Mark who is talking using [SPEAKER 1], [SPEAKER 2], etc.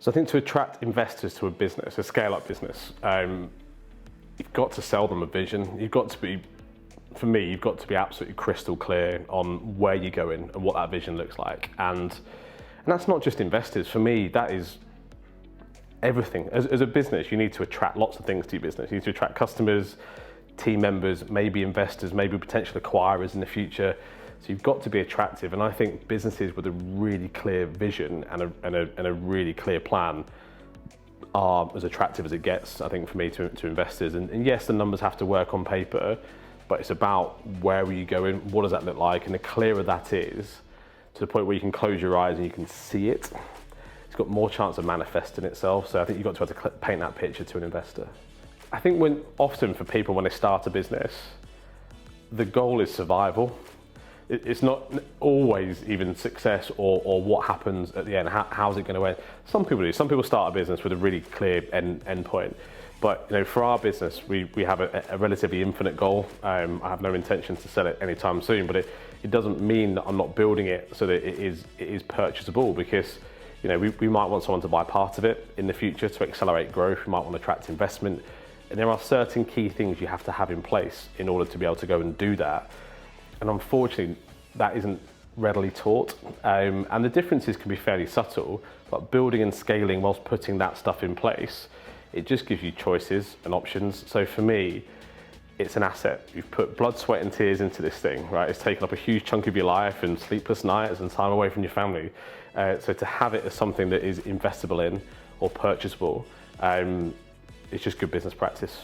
[SPEAKER 1] So I think to attract investors to a business, a scale-up business, you've got to sell them a vision. You've got to be, for me, you've got to be absolutely crystal clear on where you're going and what that vision looks like. And that's not just investors. For me, that is everything. As a business, you need to attract lots of things to your business. You need to attract customers, team members, maybe investors, maybe potential acquirers in the future. So you've got to be attractive. And I think businesses with a really clear vision and a really clear plan are as attractive as it gets, I think, for me to investors. And yes, the numbers have to work on paper, but it's about where are you going, what does that look like, and the clearer that is, to the point where you can close your eyes and you can see it, it's got more chance of manifesting itself. So I think you've got to be able to paint that picture to an investor. I think often for people when they start a business, the goal is survival. It's not always even success or what happens at the end. How's it going to end? Some people do. Some people start a business with a really clear end point. But for our business, we have a relatively infinite goal. I have no intention to sell it anytime soon, but it doesn't mean that I'm not building it so that it is purchasable, because we might want someone to buy part of it in the future to accelerate growth. We might want to attract investment. And there are certain key things you have to have in place in order to be able to go and do that. And unfortunately, that isn't readily taught. And the differences can be fairly subtle, but building and scaling whilst putting that stuff in place, it just gives you choices and options. So for me, it's an asset. You've put blood, sweat and tears into this thing, right? It's taken up a huge chunk of your life and sleepless nights and time away from your family. So to have it as something that is investable in or purchasable, it's just good business practice.